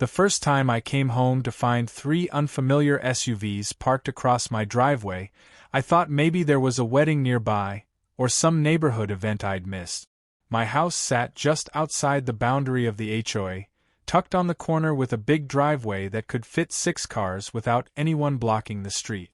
The first time I came home to find 3 unfamiliar SUVs parked across my driveway, I thought maybe there was a wedding nearby, or some neighborhood event I'd missed. My house sat just outside the boundary of the HOA, tucked on the corner with a big driveway that could fit 6 cars without anyone blocking the street.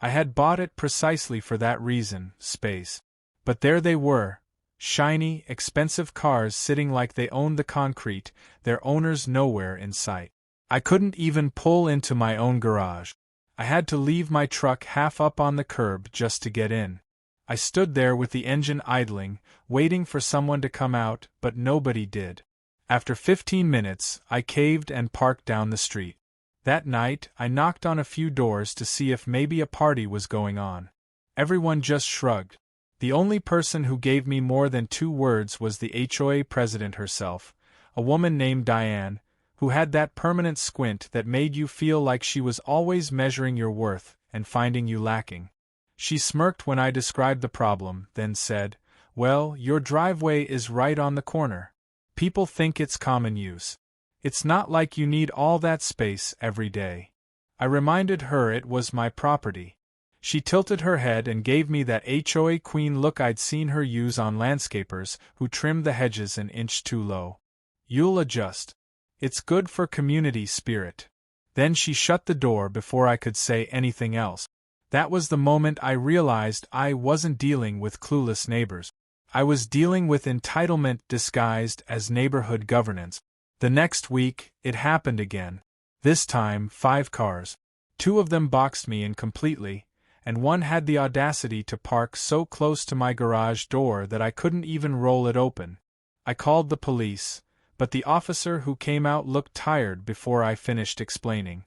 I had bought it precisely for that reason, space. But there they were, shiny, expensive cars sitting like they owned the concrete, their owners nowhere in sight. I couldn't even pull into my own garage. I had to leave my truck half up on the curb just to get in. I stood there with the engine idling, waiting for someone to come out, but nobody did. After 15 minutes, I caved and parked down the street. That night, I knocked on a few doors to see if maybe a party was going on. Everyone just shrugged. The only person who gave me more than 2 words was the HOA president herself, a woman named Diane, who had that permanent squint that made you feel like she was always measuring your worth and finding you lacking. She smirked when I described the problem, then said, "Well, your driveway is right on the corner. People think it's common use. It's not like you need all that space every day." I reminded her it was my property. She tilted her head and gave me that HOA queen look I'd seen her use on landscapers who trimmed the hedges an inch too low. "You'll adjust. It's good for community spirit." Then she shut the door before I could say anything else. That was the moment I realized I wasn't dealing with clueless neighbors. I was dealing with entitlement disguised as neighborhood governance. The next week, it happened again. This time, 5 cars. 2 of them boxed me in completely, and one had the audacity to park so close to my garage door that I couldn't even roll it open. I called the police, but the officer who came out looked tired before I finished explaining.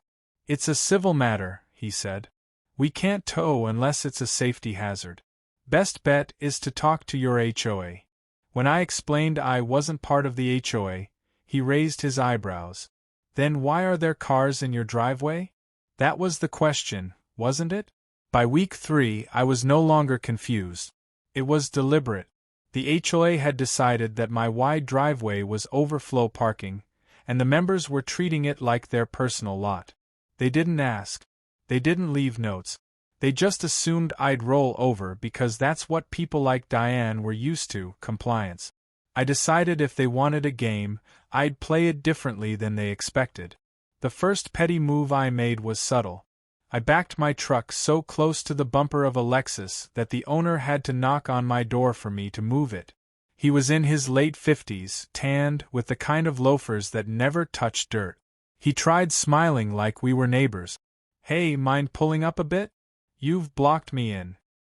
"It's a civil matter," he said. "We can't tow unless it's a safety hazard. Best bet is to talk to your HOA." When I explained I wasn't part of the HOA, he raised his eyebrows. "Then why are there cars in your driveway?" That was the question, wasn't it? By week 3, I was no longer confused. It was deliberate. The HOA had decided that my wide driveway was overflow parking, and the members were treating it like their personal lot. They didn't ask. They didn't leave notes. They just assumed I'd roll over because that's what people like Diane were used to, compliance. I decided if they wanted a game, I'd play it differently than they expected. The first petty move I made was subtle. I backed my truck so close to the bumper of a Lexus that the owner had to knock on my door for me to move it. He was in his late 50s, tanned, with the kind of loafers that never touched dirt. He tried smiling like we were neighbors. "Hey, mind pulling up a bit? You've blocked me in."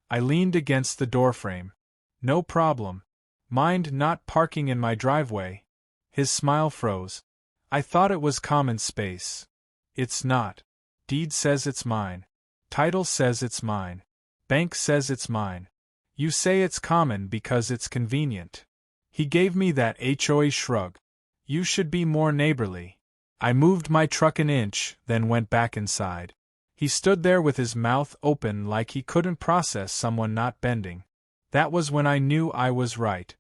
I leaned against the doorframe. "No problem. Mind not parking in my driveway?" His smile froze. "I thought it was common space." "It's not. Deed says it's mine. Title says it's mine. Bank says it's mine. You say it's common because it's convenient." He gave me that HOA shrug. "You should be more neighborly." I moved my truck an inch, then went back inside. He stood there with his mouth open like he couldn't process someone not bending. That was when I knew I was right.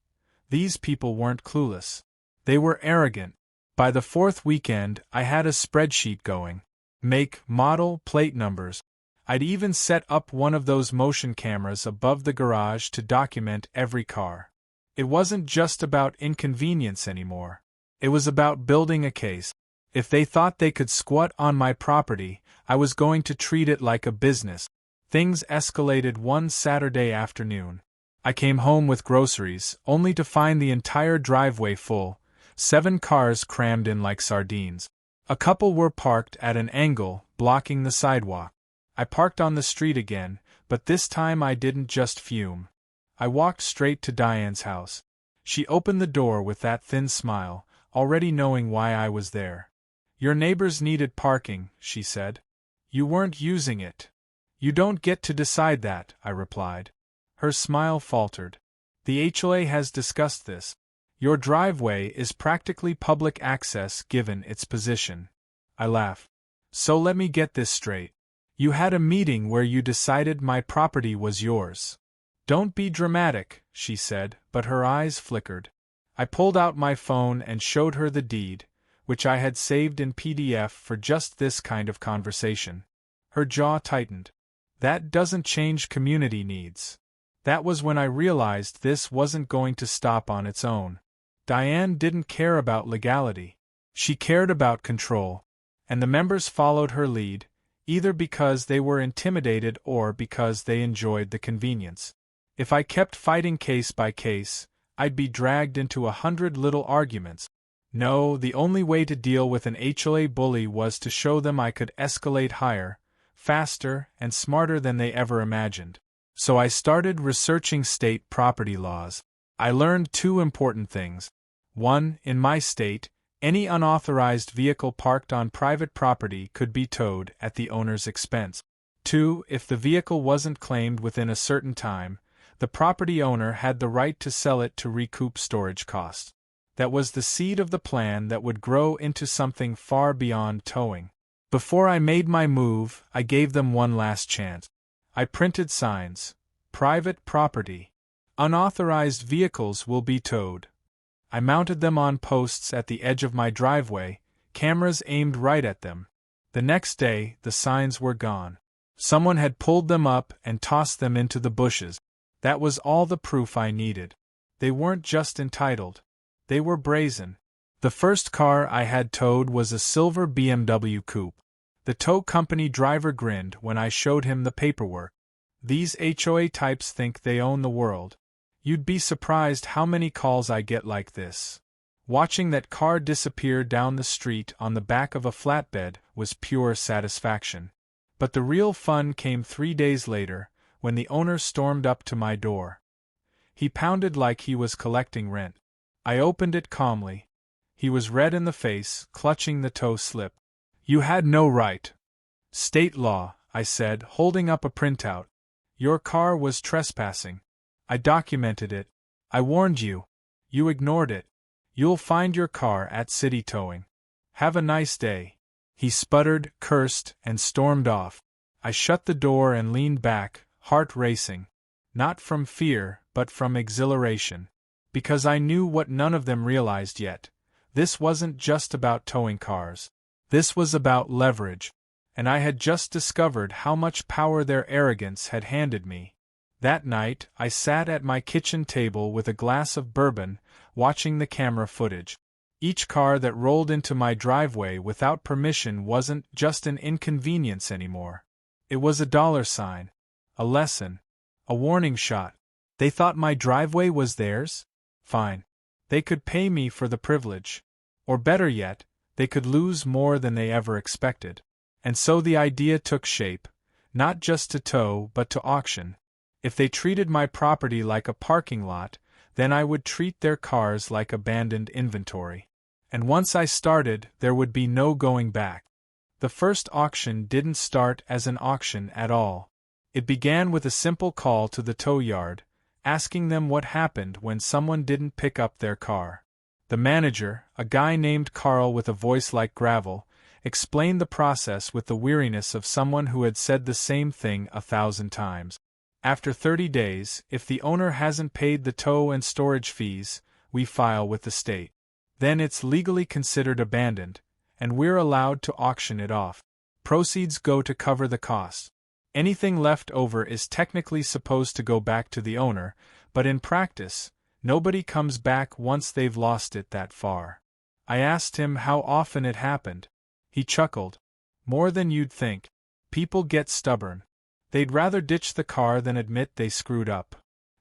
These people weren't clueless. They were arrogant. By the 4th weekend, I had a spreadsheet going. Make, model, plate numbers. I'd even set up one of those motion cameras above the garage to document every car. It wasn't just about inconvenience anymore. It was about building a case. If they thought they could squat on my property, I was going to treat it like a business. Things escalated one Saturday afternoon. I came home with groceries, only to find the entire driveway full, 7 cars crammed in like sardines. A couple were parked at an angle, blocking the sidewalk. I parked on the street again, but this time I didn't just fume. I walked straight to Diane's house. She opened the door with that thin smile, already knowing why I was there. "Your neighbors needed parking," she said. "You weren't using it." "You don't get to decide that," I replied. Her smile faltered. "The HOA has discussed this. Your driveway is practically public access given its position." I laughed. "So let me get this straight. You had a meeting where you decided my property was yours." "Don't be dramatic," she said, but her eyes flickered. I pulled out my phone and showed her the deed, which I had saved in PDF for just this kind of conversation. Her jaw tightened. That doesn't change community needs. That was when I realized this wasn't going to stop on its own. Diane didn't care about legality. She cared about control. And the members followed her lead, either because they were intimidated or because they enjoyed the convenience. If I kept fighting case by case, I'd be dragged into 100 little arguments. No, the only way to deal with an HOA bully was to show them I could escalate higher, faster, and smarter than they ever imagined. So I started researching state property laws. I learned two important things. 1. In my state, any unauthorized vehicle parked on private property could be towed at the owner's expense. 2. If the vehicle wasn't claimed within a certain time, the property owner had the right to sell it to recoup storage costs. That was the seed of the plan that would grow into something far beyond towing. Before I made my move, I gave them one last chance. I printed signs. Private property. Unauthorized vehicles will be towed. I mounted them on posts at the edge of my driveway, cameras aimed right at them. The next day, the signs were gone. Someone had pulled them up and tossed them into the bushes. That was all the proof I needed. They weren't just entitled. They were brazen. The first car I had towed was a silver BMW coupe. The tow company driver grinned when I showed him the paperwork. These HOA types think they own the world. You'd be surprised how many calls I get like this. Watching that car disappear down the street on the back of a flatbed was pure satisfaction. But the real fun came 3 days later, when the owner stormed up to my door. He pounded like he was collecting rent. I opened it calmly. He was red in the face, clutching the tow slip. "You had no right." "State law," I said, holding up a printout. "Your car was trespassing. I documented it. I warned you. You ignored it. You'll find your car at City Towing. Have a nice day." He sputtered, cursed, and stormed off. I shut the door and leaned back, heart racing. Not from fear, but from exhilaration. Because I knew what none of them realized yet. This wasn't just about towing cars. This was about leverage. And I had just discovered how much power their arrogance had handed me. That night, I sat at my kitchen table with a glass of bourbon, watching the camera footage. Each car that rolled into my driveway without permission wasn't just an inconvenience anymore. It was a $sign, a lesson, a warning shot. They thought my driveway was theirs? Fine. They could pay me for the privilege. Or better yet, they could lose more than they ever expected. And so the idea took shape, not just to tow but to auction. If they treated my property like a parking lot, then I would treat their cars like abandoned inventory. And once I started, there would be no going back. The first auction didn't start as an auction at all. It began with a simple call to the tow yard, asking them what happened when someone didn't pick up their car. The manager, a guy named Carl with a voice like gravel, explained the process with the weariness of someone who had said the same thing 1,000 times. After 30 days, if the owner hasn't paid the tow and storage fees, we file with the state. Then it's legally considered abandoned, and we're allowed to auction it off. Proceeds go to cover the costs. Anything left over is technically supposed to go back to the owner, but in practice, nobody comes back once they've lost it that far. I asked him how often it happened. He chuckled. "More than you'd think. People get stubborn. They'd rather ditch the car than admit they screwed up."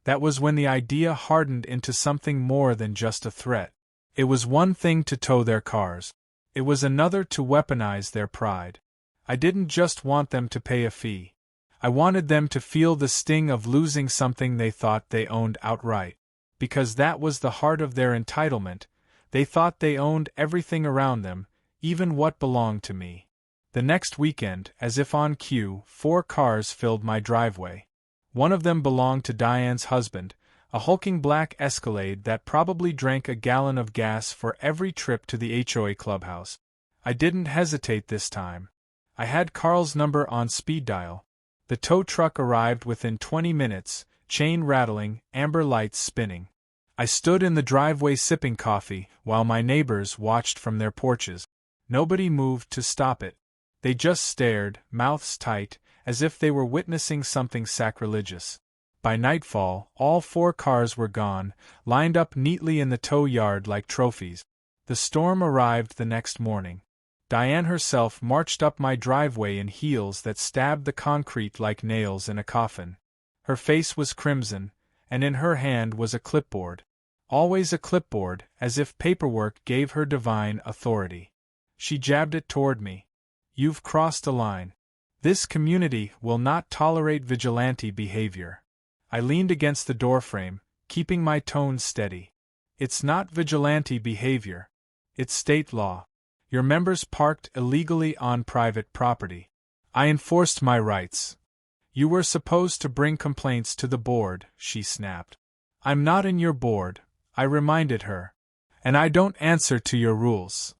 That was when the idea hardened into something more than just a threat. It was one thing to tow their cars. It was another to weaponize their pride. I didn't just want them to pay a fee. I wanted them to feel the sting of losing something they thought they owned outright. Because that was the heart of their entitlement. They thought they owned everything around them, even what belonged to me. The next weekend, as if on cue, 4 cars filled my driveway. One of them belonged to Diane's husband, a hulking black Escalade that probably drank a gallon of gas for every trip to the HOA clubhouse. I didn't hesitate this time. I had Carl's number on speed dial. The tow truck arrived within 20 minutes, chain rattling, amber lights spinning. I stood in the driveway sipping coffee while my neighbors watched from their porches. Nobody moved to stop it. They just stared, mouths tight, as if they were witnessing something sacrilegious. By nightfall, all 4 cars were gone, lined up neatly in the tow yard like trophies. The storm arrived the next morning. Diane herself marched up my driveway in heels that stabbed the concrete like nails in a coffin. Her face was crimson, and in her hand was a clipboard. Always a clipboard, as if paperwork gave her divine authority. She jabbed it toward me. "You've crossed a line. This community will not tolerate vigilante behavior." I leaned against the doorframe, keeping my tone steady. "It's not vigilante behavior. It's state law. Your members parked illegally on private property. I enforced my rights." "You were supposed to bring complaints to the board," she snapped. "I'm not in your board," I reminded her. "And I don't answer to your rules."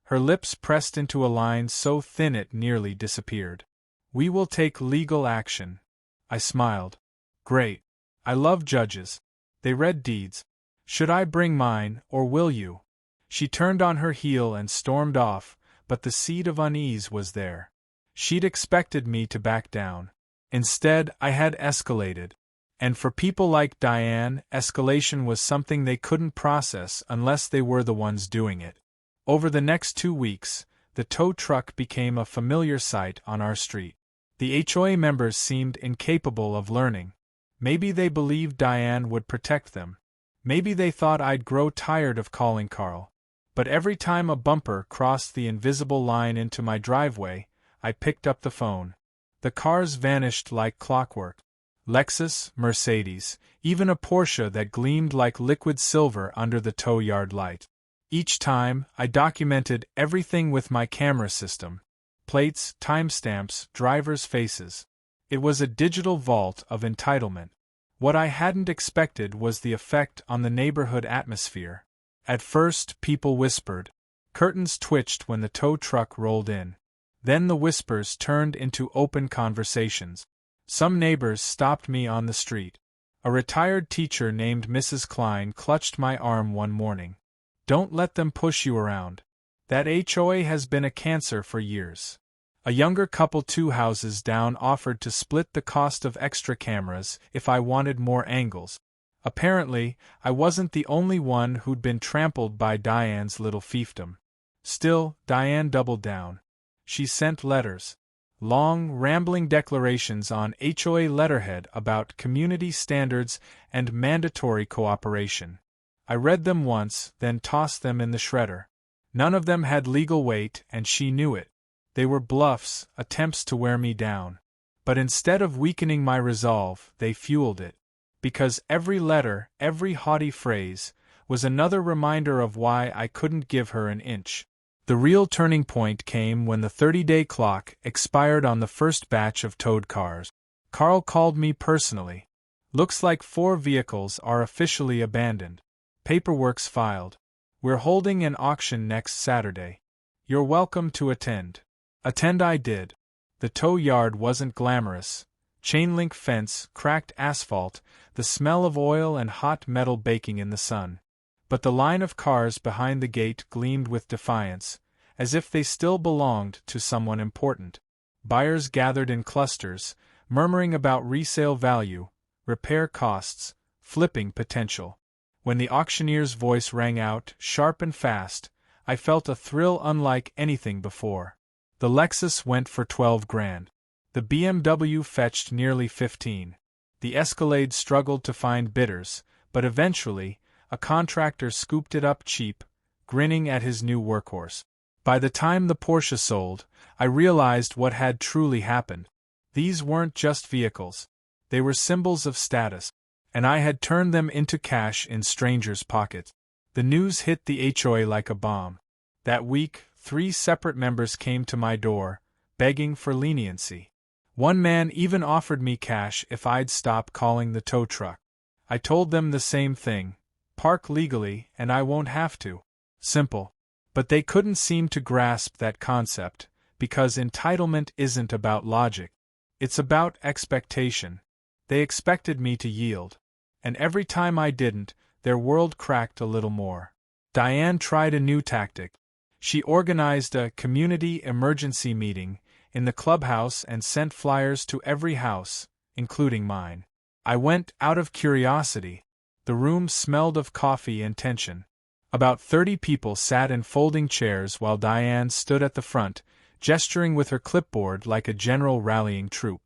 Her lips pressed into a line so thin it nearly disappeared. "We will take legal action." I smiled. "Great. I love judges. They read deeds. Should I bring mine, or will you?" She turned on her heel and stormed off, but the seed of unease was there. She'd expected me to back down. Instead, I had escalated. And for people like Diane, escalation was something they couldn't process unless they were the ones doing it. Over the next 2 weeks, the tow truck became a familiar sight on our street. The HOA members seemed incapable of learning. Maybe they believed Diane would protect them. Maybe they thought I'd grow tired of calling Carl. But every time a bumper crossed the invisible line into my driveway, I picked up the phone. The cars vanished like clockwork. Lexus, Mercedes, even a Porsche that gleamed like liquid silver under the tow yard light. Each time, I documented everything with my camera system. Plates, timestamps, drivers' faces. It was a digital vault of entitlement. What I hadn't expected was the effect on the neighborhood atmosphere. At first, people whispered. Curtains twitched when the tow truck rolled in. Then the whispers turned into open conversations. Some neighbors stopped me on the street. A retired teacher named Mrs. Klein clutched my arm one morning. "Don't let them push you around. That HOA has been a cancer for years." A younger couple 2 houses down offered to split the cost of extra cameras if I wanted more angles. Apparently, I wasn't the only one who'd been trampled by Diane's little fiefdom. Still, Diane doubled down. She sent letters. Long, rambling declarations on HOA letterhead about community standards and mandatory cooperation. I read them once, then tossed them in the shredder. None of them had legal weight, and she knew it. They were bluffs, attempts to wear me down. But instead of weakening my resolve, they fueled it. Because every letter, every haughty phrase, was another reminder of why I couldn't give her an inch. The real turning point came when the 30-day clock expired on the first batch of towed cars. Carl called me personally. "Looks like 4 vehicles are officially abandoned. Paperwork's filed. We're holding an auction next Saturday. You're welcome to attend." Attend I did. The tow yard wasn't glamorous. Chain-link fence, cracked asphalt, the smell of oil and hot metal baking in the sun. But the line of cars behind the gate gleamed with defiance, as if they still belonged to someone important. Buyers gathered in clusters, murmuring about resale value, repair costs, flipping potential. When the auctioneer's voice rang out, sharp and fast, I felt a thrill unlike anything before. The Lexus went for $12,000. The BMW fetched nearly 15. The Escalade struggled to find bidders, but eventually, a contractor scooped it up cheap, grinning at his new workhorse. By the time the Porsche sold, I realized what had truly happened. These weren't just vehicles. They were symbols of status, and I had turned them into cash in strangers' pockets. The news hit the HOA like a bomb. That week, 3 separate members came to my door, begging for leniency. One man even offered me cash if I'd stop calling the tow truck. I told them the same thing: park legally and I won't have to. Simple. But they couldn't seem to grasp that concept, because entitlement isn't about logic. It's about expectation. They expected me to yield. And every time I didn't, their world cracked a little more. Diane tried a new tactic. She organized a community emergency meeting in the clubhouse and sent flyers to every house, including mine. I went out of curiosity. The room smelled of coffee and tension. About 30 people sat in folding chairs while Diane stood at the front, gesturing with her clipboard like a general rallying troop.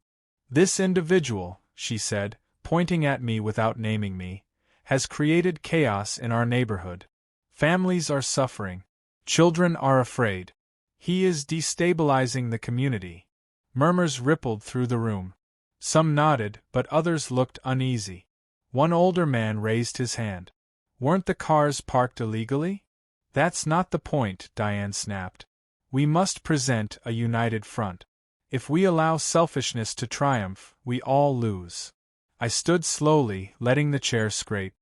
"This individual," she said, pointing at me without naming me, "has created chaos in our neighborhood. Families are suffering. Children are afraid. He is destabilizing the community." Murmurs rippled through the room. Some nodded, but others looked uneasy. One older man raised his hand. "Weren't the cars parked illegally?" "That's not the point," Diane snapped. "We must present a united front. If we allow selfishness to triumph, we all lose." I stood slowly, letting the chair scrape.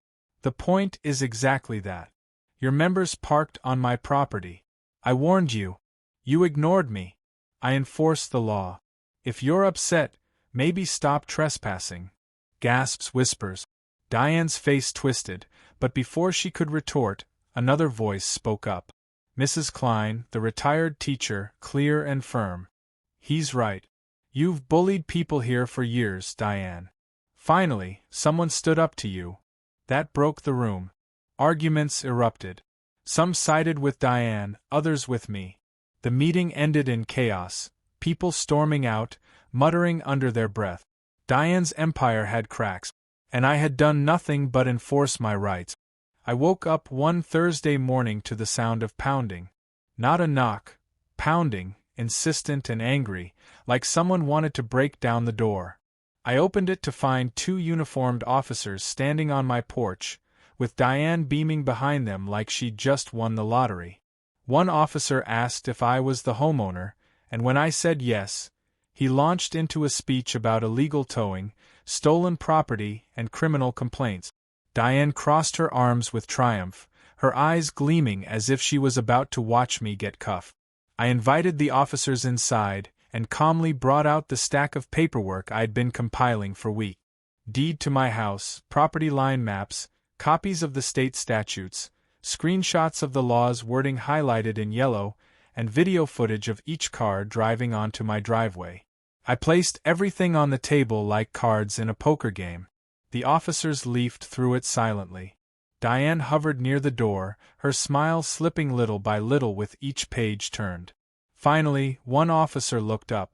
"The point is exactly that. Your members parked on my property. I warned you. You ignored me. I enforce the law. If you're upset, maybe stop trespassing." Gasps, whispers. Diane's face twisted, but before she could retort, another voice spoke up. Mrs. Klein, the retired teacher, clear and firm. "He's right. You've bullied people here for years, Diane. Finally, someone stood up to you." That broke the room. Arguments erupted. Some sided with Diane, others with me. The meeting ended in chaos, people storming out, muttering under their breath. Diane's empire had cracks, and I had done nothing but enforce my rights. I woke up one Thursday morning to the sound of pounding. Not a knock, pounding, insistent and angry, like someone wanted to break down the door. I opened it to find 2 uniformed officers standing on my porch, with Diane beaming behind them like she'd just won the lottery. One officer asked if I was the homeowner, and when I said yes, he launched into a speech about illegal towing, stolen property, and criminal complaints. Diane crossed her arms with triumph, her eyes gleaming as if she was about to watch me get cuffed. I invited the officers inside, and calmly brought out the stack of paperwork I'd been compiling for weeks. Deed to my house, property line maps, copies of the state statutes, screenshots of the law's wording highlighted in yellow, and video footage of each car driving onto my driveway. I placed everything on the table like cards in a poker game. The officers leafed through it silently. Diane hovered near the door, her smile slipping little by little with each page turned. Finally, one officer looked up.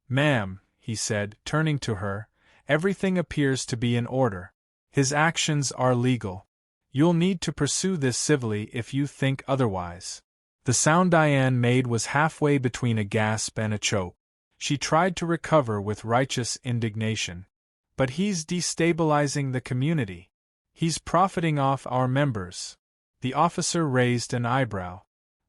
"Ma'am," he said, turning to her, "everything appears to be in order. His actions are legal. You'll need to pursue this civilly if you think otherwise." The sound Diane made was halfway between a gasp and a choke. She tried to recover with righteous indignation. "But he's destabilizing the community. He's profiting off our members." The officer raised an eyebrow.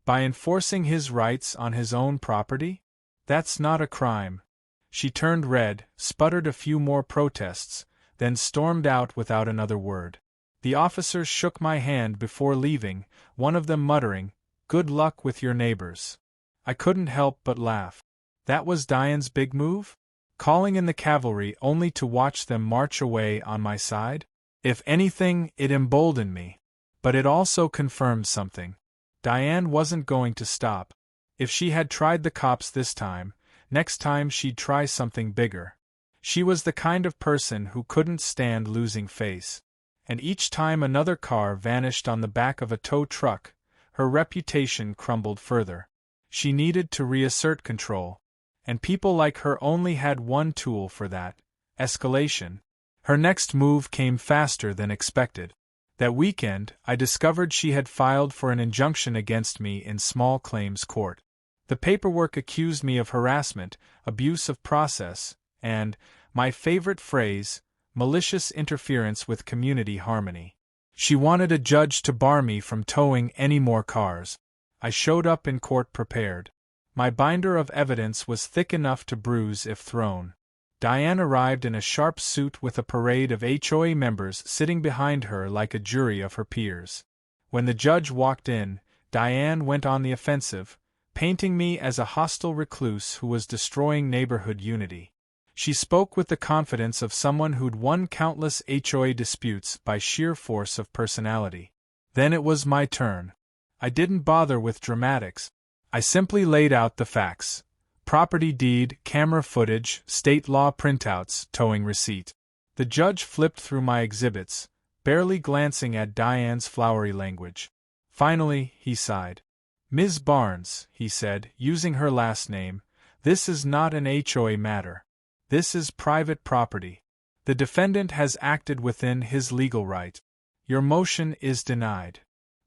"By enforcing his rights on his own property? That's not a crime." She turned red, sputtered a few more protests, then stormed out without another word. The officers shook my hand before leaving, one of them muttering, "Good luck with your neighbors." I couldn't help but laugh. That was Diane's big move? Calling in the cavalry only to watch them march away on my side? If anything, it emboldened me. But it also confirmed something. Diane wasn't going to stop. If she had tried the cops this time, next time she'd try something bigger. She was the kind of person who couldn't stand losing face. And each time another car vanished on the back of a tow truck, her reputation crumbled further. She needed to reassert control. And people like her only had one tool for that: escalation. Her next move came faster than expected. That weekend, I discovered she had filed for an injunction against me in small claims court. The paperwork accused me of harassment, abuse of process, and, my favorite phrase, malicious interference with community harmony. She wanted a judge to bar me from towing any more cars. I showed up in court prepared. My binder of evidence was thick enough to bruise if thrown. Diane arrived in a sharp suit with a parade of HOA members sitting behind her like a jury of her peers. When the judge walked in, Diane went on the offensive, painting me as a hostile recluse who was destroying neighborhood unity. She spoke with the confidence of someone who'd won countless HOA disputes by sheer force of personality. Then it was my turn. I didn't bother with dramatics. I simply laid out the facts. Property deed, camera footage, state law printouts, towing receipt. The judge flipped through my exhibits, barely glancing at Diane's flowery language. Finally, he sighed. "Ms. Barnes," he said, using her last name, "this is not an HOA matter. This is private property. The defendant has acted within his legal right. Your motion is denied."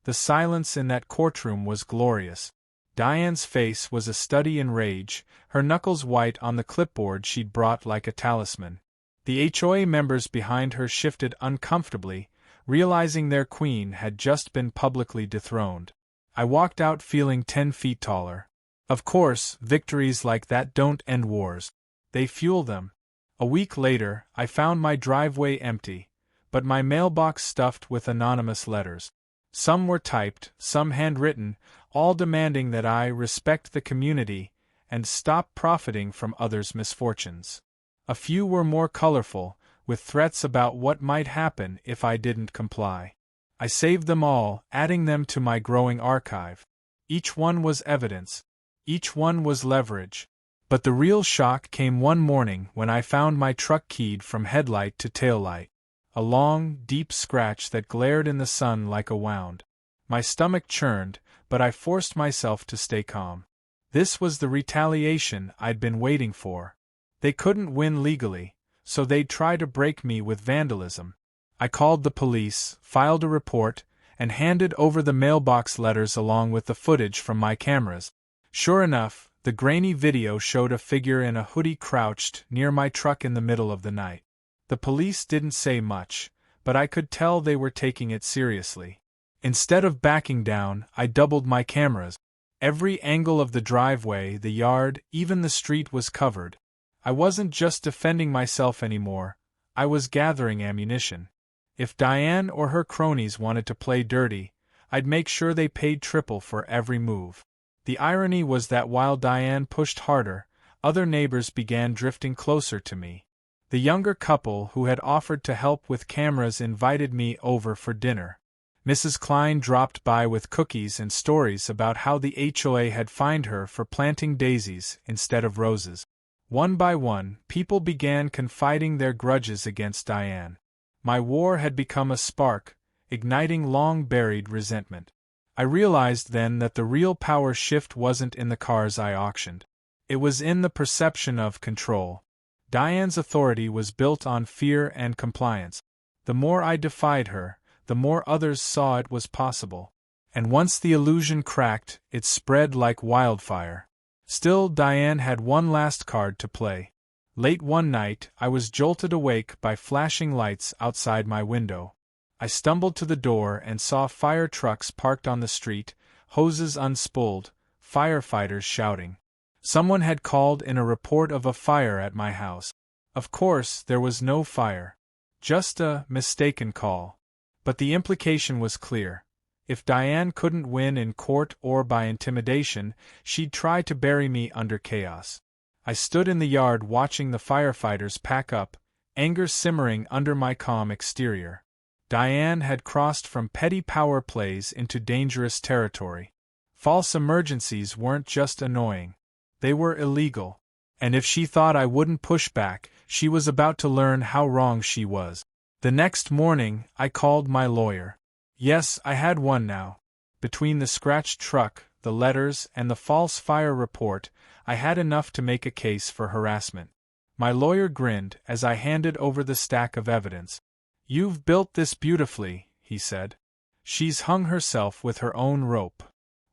The silence in that courtroom was glorious. Diane's face was a study in rage, her knuckles white on the clipboard she'd brought like a talisman. The HOA members behind her shifted uncomfortably, realizing their queen had just been publicly dethroned. I walked out feeling 10 feet taller. Of course, victories like that don't end wars. They fuel them. A week later, I found my driveway empty, but my mailbox stuffed with anonymous letters. Some were typed, some handwritten, all demanding that I respect the community and stop profiting from others' misfortunes. A few were more colorful, with threats about what might happen if I didn't comply. I saved them all, adding them to my growing archive. Each one was evidence. Each one was leverage. But the real shock came one morning when I found my truck keyed from headlight to taillight. A long, deep scratch that glared in the sun like a wound. My stomach churned, but I forced myself to stay calm. This was the retaliation I'd been waiting for. They couldn't win legally, so they'd try to break me with vandalism. I called the police, filed a report, and handed over the mailbox letters along with the footage from my cameras. Sure enough, the grainy video showed a figure in a hoodie crouched near my truck in the middle of the night. The police didn't say much, but I could tell they were taking it seriously. Instead of backing down, I doubled my cameras. Every angle of the driveway, the yard, even the street was covered. I wasn't just defending myself anymore, I was gathering ammunition. If Diane or her cronies wanted to play dirty, I'd make sure they paid triple for every move. The irony was that while Diane pushed harder, other neighbors began drifting closer to me. The younger couple who had offered to help with cameras invited me over for dinner. Mrs. Klein dropped by with cookies and stories about how the HOA had fined her for planting daisies instead of roses. One by one, people began confiding their grudges against Diane. My war had become a spark, igniting long-buried resentment. I realized then that the real power shift wasn't in the cars I auctioned. It was in the perception of control. Diane's authority was built on fear and compliance. The more I defied her, the more others saw it was possible. And once the illusion cracked, it spread like wildfire. Still, Diane had one last card to play. Late one night, I was jolted awake by flashing lights outside my window. I stumbled to the door and saw fire trucks parked on the street, hoses unspooled, firefighters shouting. Someone had called in a report of a fire at my house. Of course, there was no fire. Just a mistaken call. But the implication was clear. If Diane couldn't win in court or by intimidation, she'd try to bury me under chaos. I stood in the yard watching the firefighters pack up, anger simmering under my calm exterior. Diane had crossed from petty power plays into dangerous territory. False emergencies weren't just annoying. They were illegal. And if she thought I wouldn't push back, she was about to learn how wrong she was. The next morning, I called my lawyer. Yes, I had one now. Between the scratched truck, the letters, and the false fire report, I had enough to make a case for harassment. My lawyer grinned as I handed over the stack of evidence. "You've built this beautifully," he said. "She's hung herself with her own rope."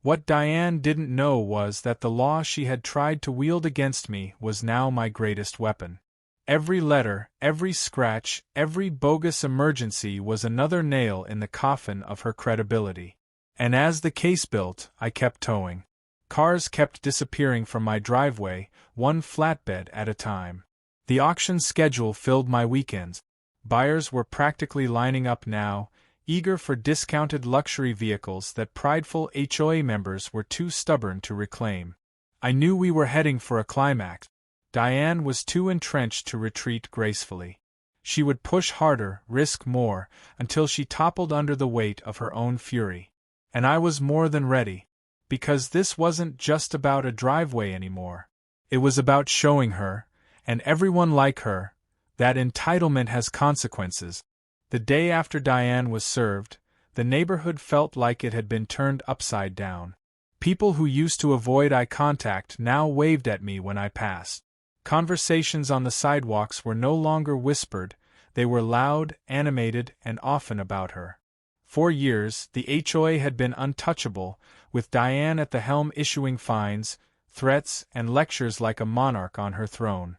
What Diane didn't know was that the law she had tried to wield against me was now my greatest weapon. Every letter, every scratch, every bogus emergency was another nail in the coffin of her credibility. And as the case built, I kept towing. Cars kept disappearing from my driveway, one flatbed at a time. The auction schedule filled my weekends. Buyers were practically lining up now, eager for discounted luxury vehicles that prideful HOA members were too stubborn to reclaim. I knew we were heading for a climax. Diane was too entrenched to retreat gracefully. She would push harder, risk more, until she toppled under the weight of her own fury. And I was more than ready. Because this wasn't just about a driveway anymore. It was about showing her, and everyone like her, that entitlement has consequences. The day after Diane was served, the neighborhood felt like it had been turned upside down. People who used to avoid eye contact now waved at me when I passed. Conversations on the sidewalks were no longer whispered, they were loud, animated, and often about her. For years, the HOA had been untouchable, with Diane at the helm issuing fines, threats, and lectures like a monarch on her throne.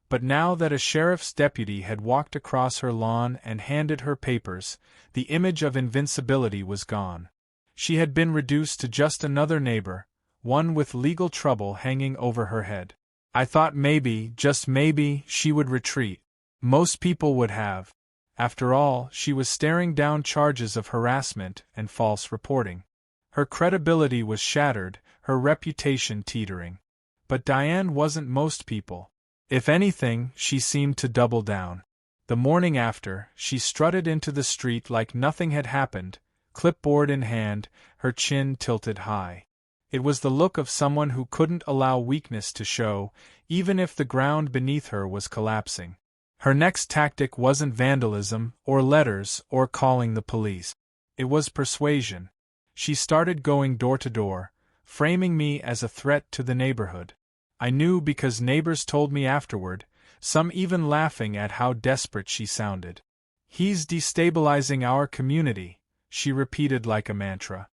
But now that a sheriff's deputy had walked across her lawn and handed her papers, the image of invincibility was gone. She had been reduced to just another neighbor, one with legal trouble hanging over her head. I thought maybe, just maybe, she would retreat. Most people would have. After all, she was staring down charges of harassment and false reporting. Her credibility was shattered, her reputation teetering. But Diane wasn't most people. If anything, she seemed to double down. The morning after, she strutted into the street like nothing had happened, clipboard in hand, her chin tilted high. It was the look of someone who couldn't allow weakness to show, even if the ground beneath her was collapsing. Her next tactic wasn't vandalism, or letters, or calling the police. It was persuasion. She started going door to door, framing me as a threat to the neighborhood. I knew because neighbors told me afterward, some even laughing at how desperate she sounded. "He's destabilizing our community," she repeated like a mantra.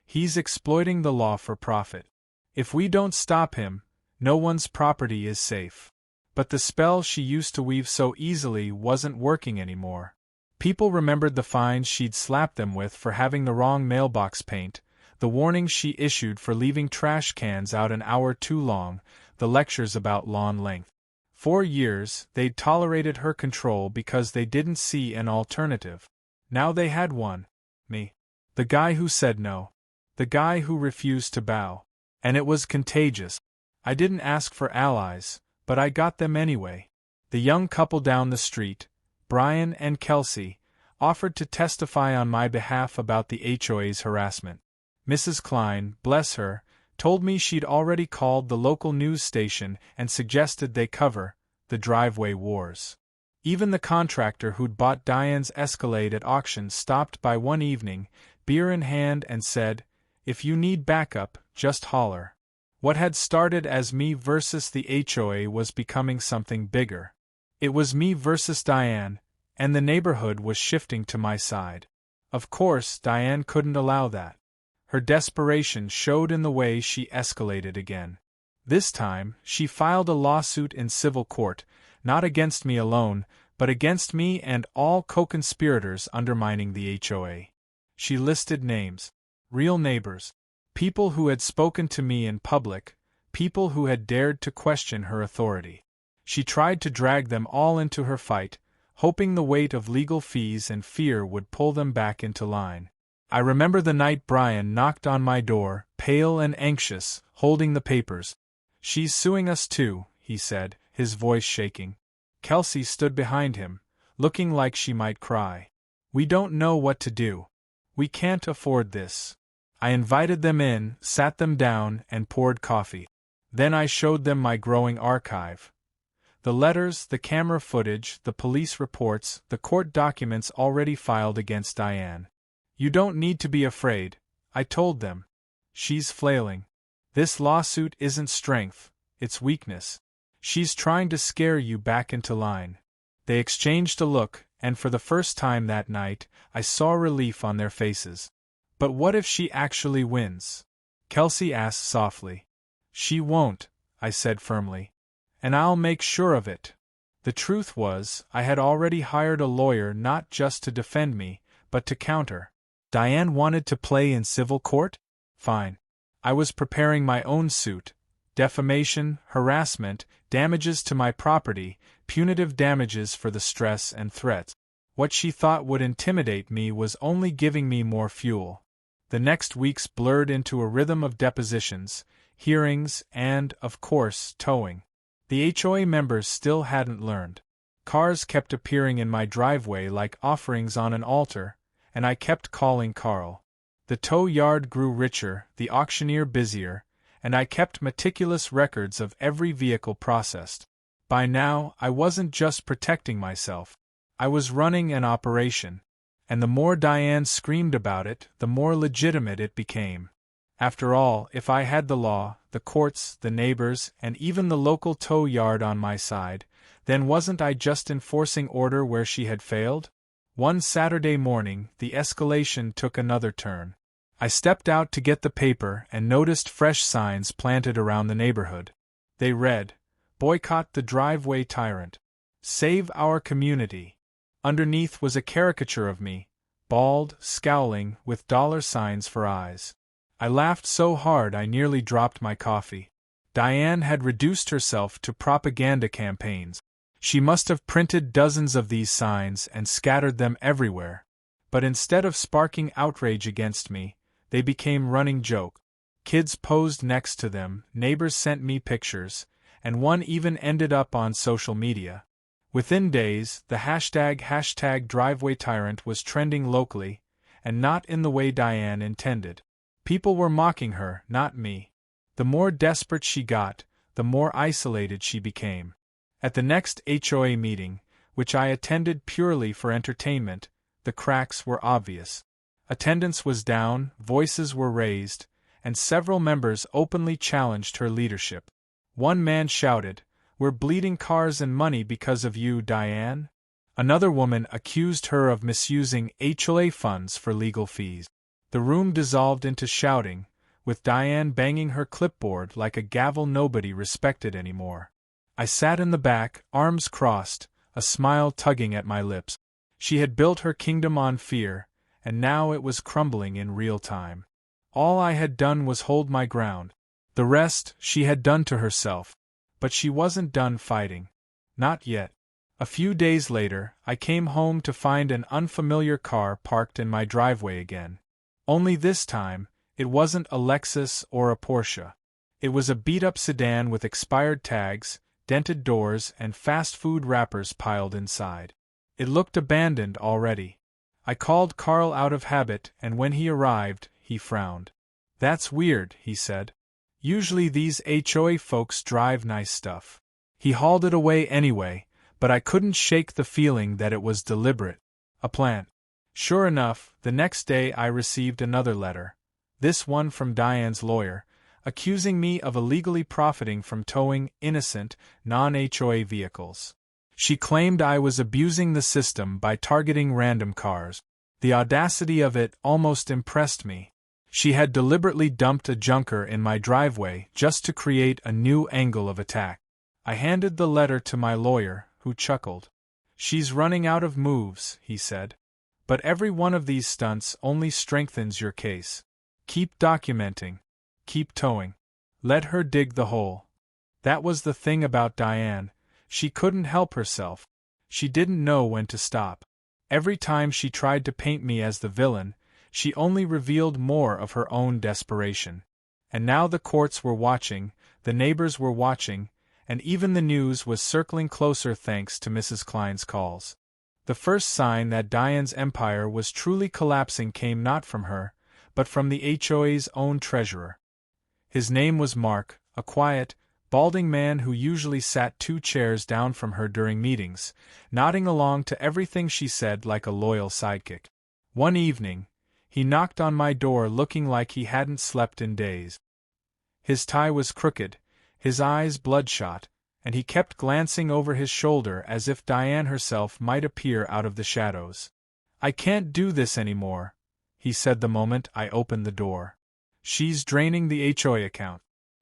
"He's exploiting the law for profit. If we don't stop him, no one's property is safe." But the spell she used to weave so easily wasn't working anymore. People remembered the fines she'd slapped them with for having the wrong mailbox paint, the warnings she issued for leaving trash cans out an hour too long, the lectures about lawn length. For years, they'd tolerated her control because they didn't see an alternative. Now they had one. Me. The guy who said no. The guy who refused to bow. And it was contagious. I didn't ask for allies, but I got them anyway. The young couple down the street, Brian and Kelsey, offered to testify on my behalf about the HOA's harassment. Mrs. Klein, bless her, told me she'd already called the local news station and suggested they cover the driveway wars. Even the contractor who'd bought Diane's Escalade at auction stopped by one evening, beer in hand, and said, "If you need backup, just holler." What had started as me versus the HOA was becoming something bigger. It was me versus Diane, and the neighborhood was shifting to my side. Of course, Diane couldn't allow that. Her desperation showed in the way she escalated again. This time, she filed a lawsuit in civil court, not against me alone, but against me and all co-conspirators undermining the HOA. She listed names. Real neighbors. People who had spoken to me in public, people who had dared to question her authority. She tried to drag them all into her fight, hoping the weight of legal fees and fear would pull them back into line. I remember the night Brian knocked on my door, pale and anxious, holding the papers. "She's suing us too," he said, his voice shaking. Kelsey stood behind him, looking like she might cry. "We don't know what to do. We can't afford this." I invited them in, sat them down, and poured coffee. Then I showed them my growing archive. The letters, the camera footage, the police reports, the court documents already filed against Diane. "You don't need to be afraid," I told them. "She's flailing. This lawsuit isn't strength, it's weakness. She's trying to scare you back into line." They exchanged a look, and for the first time that night, I saw relief on their faces. "But what if she actually wins?" Kelsey asked softly. "She won't," I said firmly. "And I'll make sure of it." The truth was, I had already hired a lawyer not just to defend me, but to counter. Diane wanted to play in civil court? Fine. I was preparing my own suit. Defamation, harassment, damages to my property, punitive damages for the stress and threats. What she thought would intimidate me was only giving me more fuel. The next weeks blurred into a rhythm of depositions, hearings, and, of course, towing. The HOA members still hadn't learned. Cars kept appearing in my driveway like offerings on an altar, and I kept calling Carl. The tow yard grew richer, the auctioneer busier, and I kept meticulous records of every vehicle processed. By now, I wasn't just protecting myself. I was running an operation. And the more Diane screamed about it, the more legitimate it became. After all, if I had the law, the courts, the neighbors, and even the local tow yard on my side, then wasn't I just enforcing order where she had failed? One Saturday morning, the escalation took another turn. I stepped out to get the paper and noticed fresh signs planted around the neighborhood. They read, "Boycott the driveway tyrant. Save our community." Underneath was a caricature of me, bald, scowling, with dollar signs for eyes. I laughed so hard I nearly dropped my coffee. Diane had reduced herself to propaganda campaigns. She must have printed dozens of these signs and scattered them everywhere. But instead of sparking outrage against me, they became running joke. Kids posed next to them, neighbors sent me pictures, and one even ended up on social media. Within days, the hashtag driveway tyrant was trending locally, and not in the way Diane intended. People were mocking her, not me. The more desperate she got, the more isolated she became. At the next HOA meeting, which I attended purely for entertainment, the cracks were obvious. Attendance was down, voices were raised, and several members openly challenged her leadership. One man shouted, "We're bleeding cars and money because of you, Diane." Another woman accused her of misusing HOA funds for legal fees. The room dissolved into shouting, with Diane banging her clipboard like a gavel nobody respected anymore. I sat in the back, arms crossed, a smile tugging at my lips. She had built her kingdom on fear, and now it was crumbling in real time. All I had done was hold my ground. The rest she had done to herself. But she wasn't done fighting. Not yet. A few days later, I came home to find an unfamiliar car parked in my driveway again. Only this time, it wasn't a Lexus or a Porsche. It was a beat-up sedan with expired tags, dented doors, and fast food wrappers piled inside. It looked abandoned already. I called Carl out of habit, and when he arrived, he frowned. "That's weird," he said. "Usually these HOA folks drive nice stuff." He hauled it away anyway, but I couldn't shake the feeling that it was deliberate. A plant. Sure enough, the next day I received another letter. This one from Diane's lawyer, accusing me of illegally profiting from towing innocent, non-HOA vehicles. She claimed I was abusing the system by targeting random cars. The audacity of it almost impressed me. She had deliberately dumped a junker in my driveway just to create a new angle of attack. I handed the letter to my lawyer, who chuckled. "She's running out of moves," he said. "But every one of these stunts only strengthens your case. Keep documenting. Keep towing. Let her dig the hole." That was the thing about Diane. She couldn't help herself. She didn't know when to stop. Every time she tried to paint me as the villain, she only revealed more of her own desperation. And now the courts were watching, the neighbors were watching, and even the news was circling closer thanks to Mrs. Klein's calls. The first sign that Diane's empire was truly collapsing came not from her, but from the HOA's own treasurer. His name was Mark, a quiet, balding man who usually sat 2 chairs down from her during meetings, nodding along to everything she said like a loyal sidekick. One evening, he knocked on my door looking like he hadn't slept in days. His tie was crooked, his eyes bloodshot, and he kept glancing over his shoulder as if Diane herself might appear out of the shadows. "I can't do this anymore," he said the moment I opened the door. "She's draining the HOA account.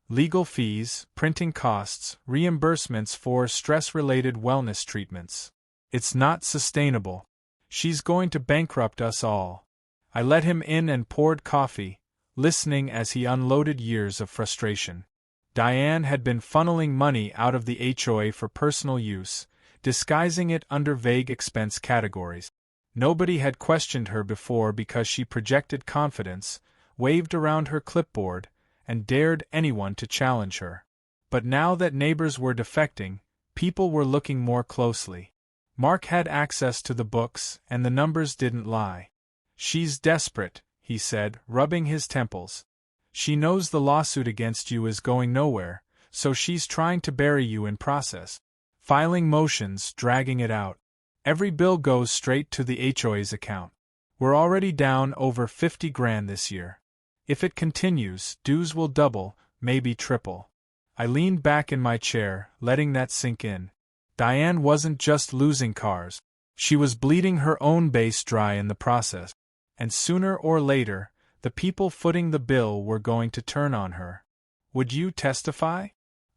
Legal fees, printing costs, reimbursements for stress-related wellness treatments. It's not sustainable. She's going to bankrupt us all." I let him in and poured coffee, listening as he unloaded years of frustration. Diane had been funneling money out of the HOA for personal use, disguising it under vague expense categories. Nobody had questioned her before because she projected confidence, waved around her clipboard, and dared anyone to challenge her. But now that neighbors were defecting, people were looking more closely. Mark had access to the books, and the numbers didn't lie. "She's desperate," he said, rubbing his temples. "She knows the lawsuit against you is going nowhere, so she's trying to bury you in process. Filing motions, dragging it out. Every bill goes straight to the HOA's account. We're already down over 50 grand this year. If it continues, dues will double, maybe triple." I leaned back in my chair, letting that sink in. Diane wasn't just losing cars. She was bleeding her own base dry in the process. And sooner or later, the people footing the bill were going to turn on her. "Would you testify?"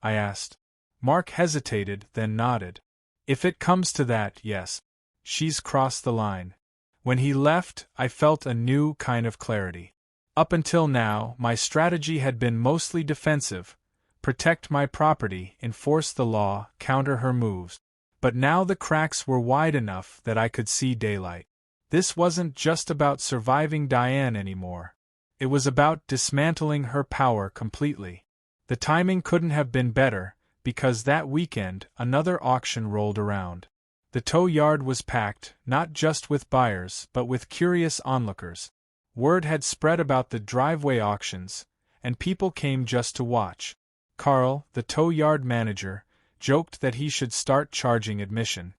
I asked. Mark hesitated, then nodded. "If it comes to that, yes. She's crossed the line." When he left, I felt a new kind of clarity. Up until now, my strategy had been mostly defensive: protect my property, enforce the law, counter her moves. But now the cracks were wide enough that I could see daylight. This wasn't just about surviving Diane anymore. It was about dismantling her power completely. The timing couldn't have been better, because that weekend another auction rolled around. The tow yard was packed, not just with buyers but with curious onlookers. Word had spread about the driveway auctions, and people came just to watch. Carl, the tow yard manager, joked that he should start charging admission.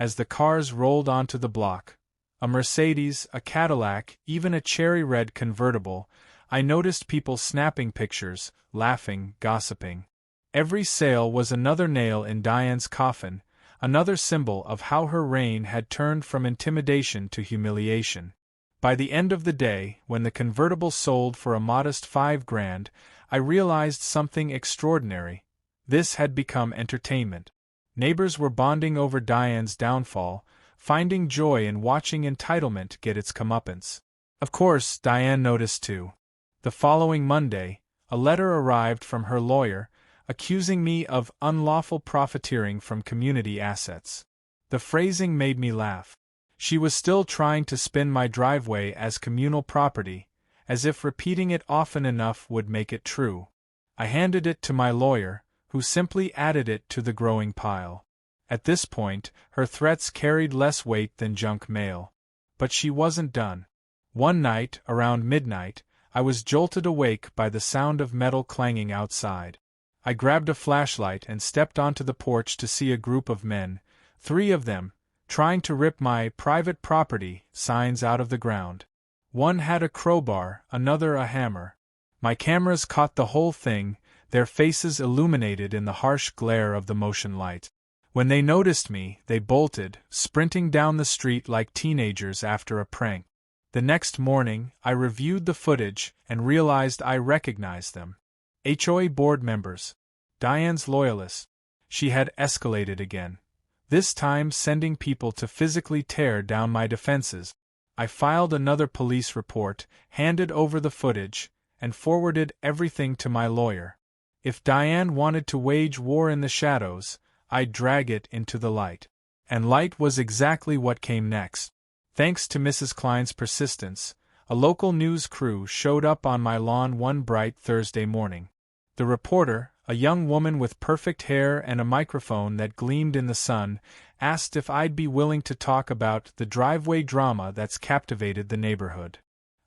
As the cars rolled onto the block, a Mercedes, a Cadillac, even a cherry-red convertible, I noticed people snapping pictures, laughing, gossiping. Every sale was another nail in Diane's coffin, another symbol of how her reign had turned from intimidation to humiliation. By the end of the day, when the convertible sold for a modest 5 grand, I realized something extraordinary. This had become entertainment. Neighbors were bonding over Diane's downfall, finding joy in watching entitlement get its comeuppance. Of course, Diane noticed too. The following Monday, a letter arrived from her lawyer, accusing me of unlawful profiteering from community assets. The phrasing made me laugh. She was still trying to spin my driveway as communal property, as if repeating it often enough would make it true. I handed it to my lawyer, who simply added it to the growing pile. At this point, her threats carried less weight than junk mail. But she wasn't done. One night, around midnight, I was jolted awake by the sound of metal clanging outside. I grabbed a flashlight and stepped onto the porch to see a group of men, 3 of them, trying to rip my private property signs out of the ground. One had a crowbar, another a hammer. My cameras caught the whole thing, their faces illuminated in the harsh glare of the motion light. When they noticed me, they bolted, sprinting down the street like teenagers after a prank. The next morning, I reviewed the footage and realized I recognized them. HOA board members. Diane's loyalists. She had escalated again. This time sending people to physically tear down my defenses. I filed another police report, handed over the footage, and forwarded everything to my lawyer. If Diane wanted to wage war in the shadows, I'd drag it into the light. And light was exactly what came next. Thanks to Mrs. Klein's persistence, a local news crew showed up on my lawn one bright Thursday morning. The reporter, a young woman with perfect hair and a microphone that gleamed in the sun, asked if I'd be willing to talk about the driveway drama that's captivated the neighborhood.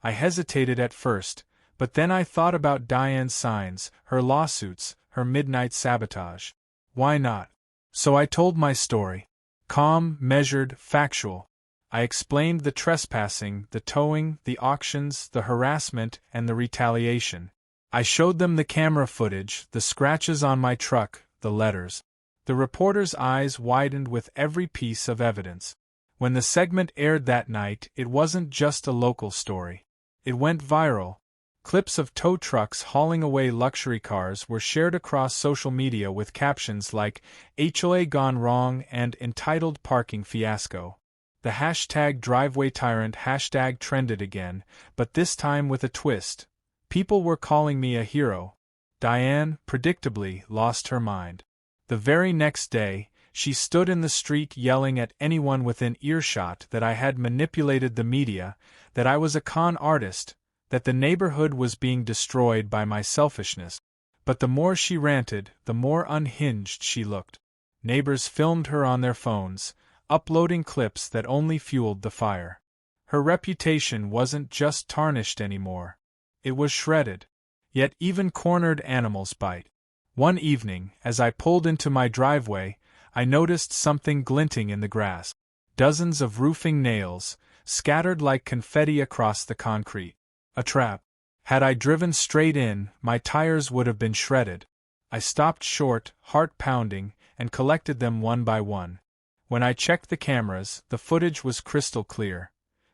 I hesitated at first, but then I thought about Diane's signs, her lawsuits, her midnight sabotage. Why not? So I told my story. Calm, measured, factual. I explained the trespassing, the towing, the auctions, the harassment, and the retaliation. I showed them the camera footage, the scratches on my truck, the letters. The reporter's eyes widened with every piece of evidence. When the segment aired that night, it wasn't just a local story. It went viral. Clips of tow trucks hauling away luxury cars were shared across social media with captions like HOA gone wrong and entitled parking fiasco. The hashtag driveway tyrant hashtag trended again, but this time with a twist. People were calling me a hero. Diane, predictably, lost her mind. The very next day, she stood in the street yelling at anyone within earshot that I had manipulated the media, that I was a con artist, that the neighborhood was being destroyed by my selfishness. But the more she ranted, the more unhinged she looked. Neighbors filmed her on their phones, uploading clips that only fueled the fire. Her reputation wasn't just tarnished anymore. It was shredded. Yet even cornered animals bite. One evening, as I pulled into my driveway, I noticed something glinting in the grass. Dozens of roofing nails, scattered like confetti across the concrete. A trap. Had I driven straight in, my tires would have been shredded. I stopped short, heart pounding, and collected them one by one. When I checked the cameras, the footage was crystal clear.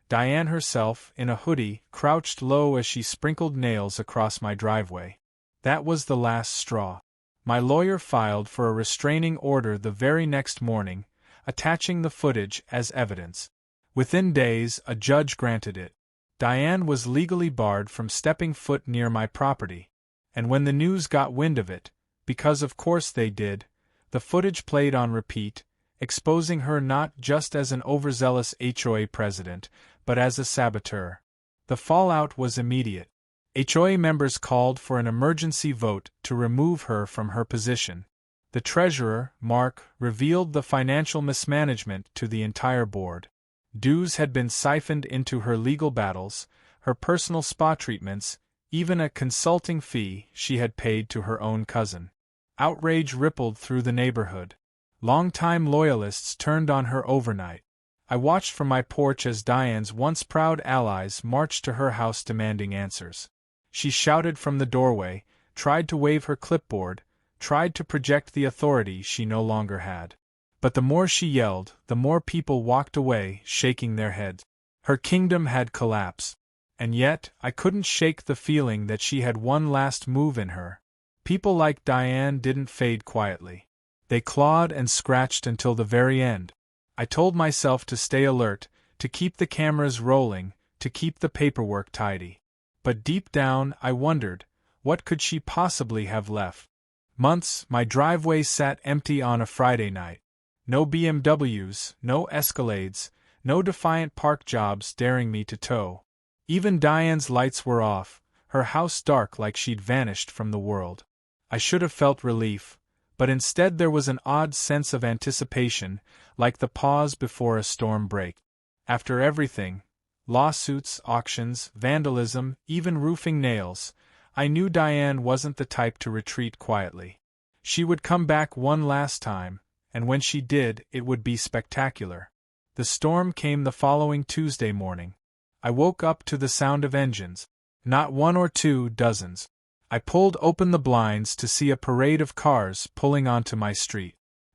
Diane herself, in a hoodie, crouched low as she sprinkled nails across my driveway. That was the last straw. My lawyer filed for a restraining order the very next morning, attaching the footage as evidence. Within days, a judge granted it. Diane was legally barred from stepping foot near my property. And when the news got wind of it, because of course they did, the footage played on repeat, exposing her not just as an overzealous HOA president, but as a saboteur. The fallout was immediate. HOA members called for an emergency vote to remove her from her position. The treasurer, Mark, revealed the financial mismanagement to the entire board. Dues had been siphoned into her legal battles, her personal spa treatments, even a consulting fee she had paid to her own cousin. Outrage rippled through the neighborhood. Longtime loyalists turned on her overnight. I watched from my porch as Diane's once proud allies marched to her house demanding answers. She shouted from the doorway, tried to wave her clipboard, tried to project the authority she no longer had. But the more she yelled, the more people walked away, shaking their heads. Her kingdom had collapsed. And yet, I couldn't shake the feeling that she had one last move in her. People like Diane didn't fade quietly. They clawed and scratched until the very end. I told myself to stay alert, to keep the cameras rolling, to keep the paperwork tidy. But deep down, I wondered, what could she possibly have left? Months, my driveway sat empty on a Friday night. No BMWs, no Escalades, no defiant park jobs daring me to tow. Even Diane's lights were off, her house dark like she'd vanished from the world. I should have felt relief, but instead there was an odd sense of anticipation, like the pause before a storm break. After everything, lawsuits, auctions, vandalism, even roofing nails, I knew Diane wasn't the type to retreat quietly. She would come back one last time, and when she did, it would be spectacular. The storm came the following Tuesday morning. I woke up to the sound of engines. Not one or two, dozens. I pulled open the blinds to see a parade of cars pulling onto my street.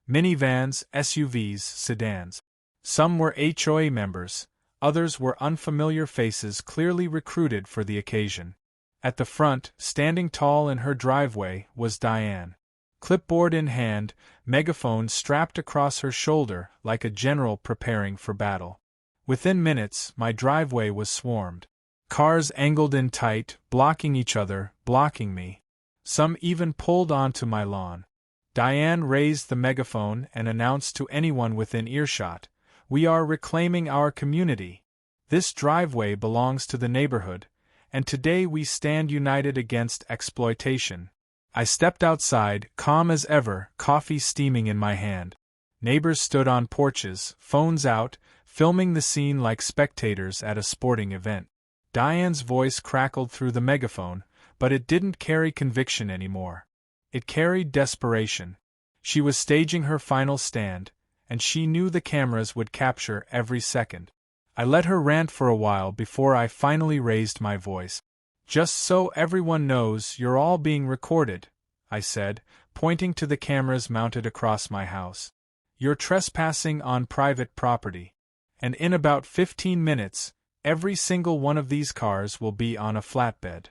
Minivans, SUVs, sedans. Some were HOA members, others were unfamiliar faces clearly recruited for the occasion. At the front, standing tall in her driveway, was Diane. Clipboard in hand, megaphone strapped across her shoulder like a general preparing for battle. Within minutes, my driveway was swarmed. Cars angled in tight, blocking each other, blocking me. Some even pulled onto my lawn. Diane raised the megaphone and announced to anyone within earshot, "We are reclaiming our community. This driveway belongs to the neighborhood, and today we stand united against exploitation." I stepped outside, calm as ever, coffee steaming in my hand. Neighbors stood on porches, phones out, filming the scene like spectators at a sporting event. Diane's voice crackled through the megaphone, but it didn't carry conviction anymore. It carried desperation. She was staging her final stand, and she knew the cameras would capture every second. I let her rant for a while before I finally raised my voice. "Just so everyone knows, you're all being recorded," I said, pointing to the cameras mounted across my house. "You're trespassing on private property. And in about 15 minutes, every single one of these cars will be on a flatbed."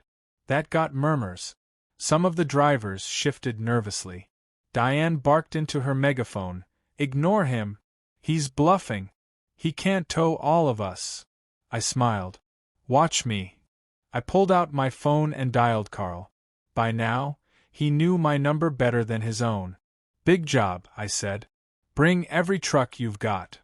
That got murmurs. Some of the drivers shifted nervously. Diane barked into her megaphone, "Ignore him. He's bluffing. He can't tow all of us." I smiled. "Watch me." I pulled out my phone and dialed Carl. By now, he knew my number better than his own. "Big job," I said. "Bring every truck you've got."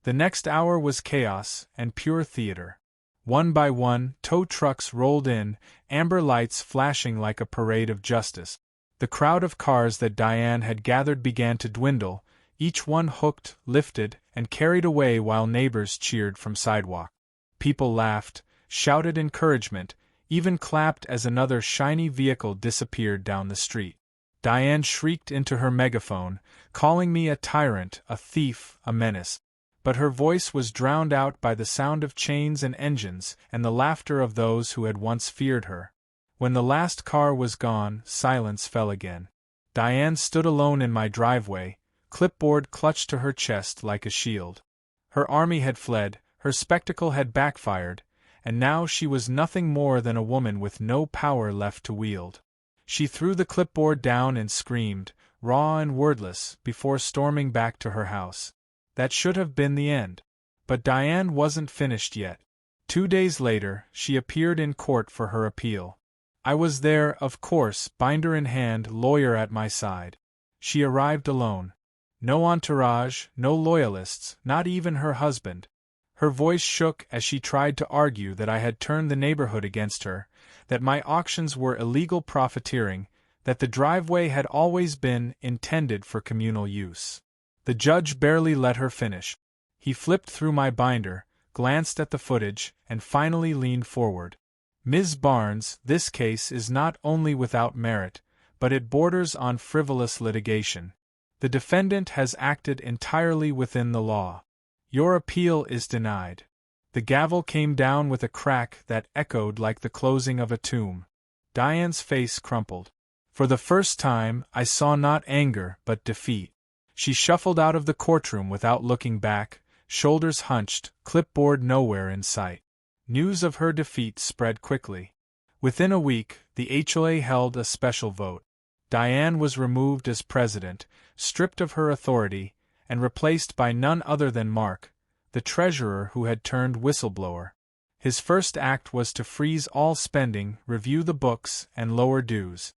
The next hour was chaos and pure theater. One by one, tow trucks rolled in, amber lights flashing like a parade of justice. The crowd of cars that Diane had gathered began to dwindle, each one hooked, lifted, and carried away while neighbors cheered from sidewalk. People laughed, shouted encouragement, even clapped as another shiny vehicle disappeared down the street. Diane shrieked into her megaphone, calling me a tyrant, a thief, a menace. But her voice was drowned out by the sound of chains and engines and the laughter of those who had once feared her. When the last car was gone, silence fell again. Diane stood alone in my driveway, clipboard clutched to her chest like a shield. Her army had fled, her spectacle had backfired, and now she was nothing more than a woman with no power left to wield. She threw the clipboard down and screamed, raw and wordless, before storming back to her house. That should have been the end. But Diane wasn't finished yet. 2 days later, she appeared in court for her appeal. I was there, of course, binder in hand, lawyer at my side. She arrived alone. No entourage, no loyalists, not even her husband. Her voice shook as she tried to argue that I had turned the neighborhood against her, that my auctions were illegal profiteering, that the driveway had always been intended for communal use. The judge barely let her finish. He flipped through my binder, glanced at the footage, and finally leaned forward. Ms. Barnes, this case is not only without merit, but it borders on frivolous litigation. The defendant has acted entirely within the law. Your appeal is denied. The gavel came down with a crack that echoed like the closing of a tomb. Diane's face crumpled. For the first time, I saw not anger but defeat. She shuffled out of the courtroom without looking back, shoulders hunched, clipboard nowhere in sight. News of her defeat spread quickly. Within a week, the HOA held a special vote. Diane was removed as president, stripped of her authority, and replaced by none other than Mark, the treasurer who had turned whistleblower. His first act was to freeze all spending, review the books, and lower dues.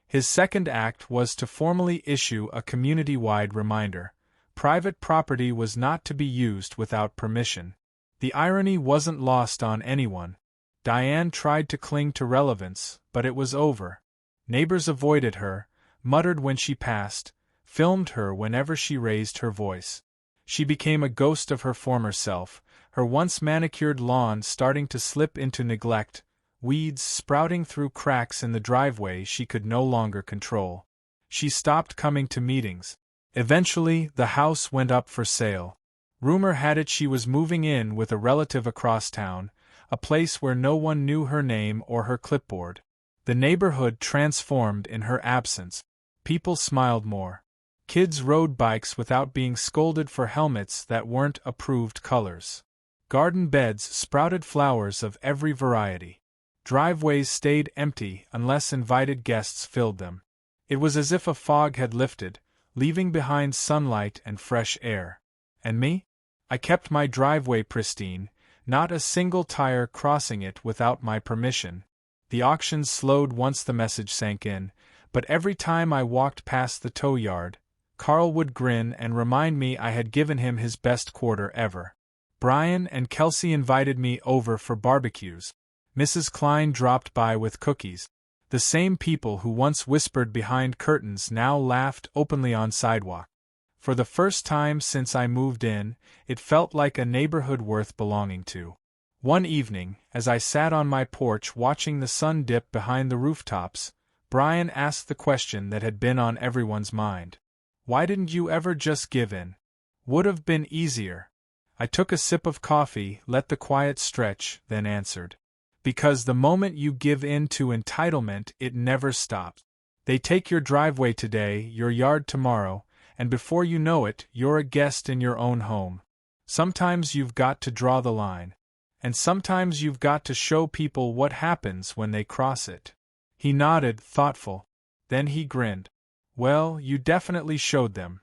His second act was to formally issue a community-wide reminder. Private property was not to be used without permission. The irony wasn't lost on anyone. Diane tried to cling to relevance, but it was over. Neighbors avoided her, muttered when she passed, filmed her whenever she raised her voice. She became a ghost of her former self, her once manicured lawn starting to slip into neglect, weeds sprouting through cracks in the driveway she could no longer control. She stopped coming to meetings. Eventually, the house went up for sale. Rumor had it she was moving in with a relative across town, a place where no one knew her name or her clipboard. The neighborhood transformed in her absence. People smiled more. Kids rode bikes without being scolded for helmets that weren't approved colors. Garden beds sprouted flowers of every variety. Driveways stayed empty unless invited guests filled them. It was as if a fog had lifted, leaving behind sunlight and fresh air. And me? I kept my driveway pristine, not a single tire crossing it without my permission. The auction slowed once the message sank in, but every time I walked past the tow yard, Carl would grin and remind me I had given him his best quarter ever. Brian and Kelsey invited me over for barbecues. Mrs. Klein dropped by with cookies. The same people who once whispered behind curtains now laughed openly on sidewalk. For the first time since I moved in, it felt like a neighborhood worth belonging to. One evening, as I sat on my porch watching the sun dip behind the rooftops, Brian asked the question that had been on everyone's mind. Why didn't you ever just give in? Would have been easier. I took a sip of coffee, let the quiet stretch, then answered. Because the moment you give in to entitlement, it never stops. They take your driveway today, your yard tomorrow, and before you know it, you're a guest in your own home. Sometimes you've got to draw the line. And sometimes you've got to show people what happens when they cross it. He nodded, thoughtful. Then he grinned. Well, you definitely showed them.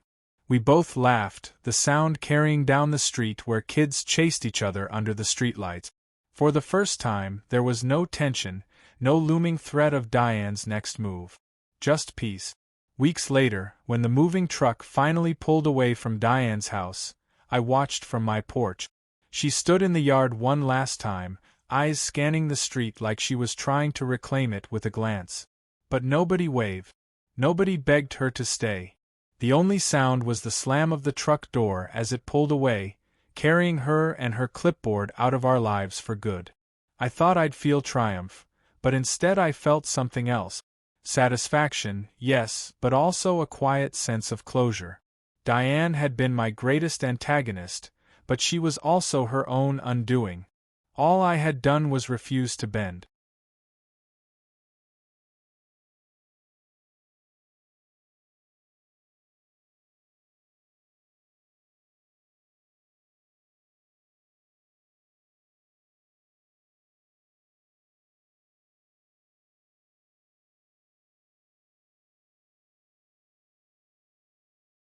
We both laughed, the sound carrying down the street where kids chased each other under the streetlights. For the first time, there was no tension, no looming threat of Diane's next move. Just peace. Weeks later, when the moving truck finally pulled away from Diane's house, I watched from my porch. She stood in the yard one last time, eyes scanning the street like she was trying to reclaim it with a glance. But nobody waved. Nobody begged her to stay. The only sound was the slam of the truck door as it pulled away, carrying her and her clipboard out of our lives for good. I thought I'd feel triumph, but instead I felt something else. Satisfaction, yes, but also a quiet sense of closure. Diane had been my greatest antagonist, but she was also her own undoing. All I had done was refuse to bend.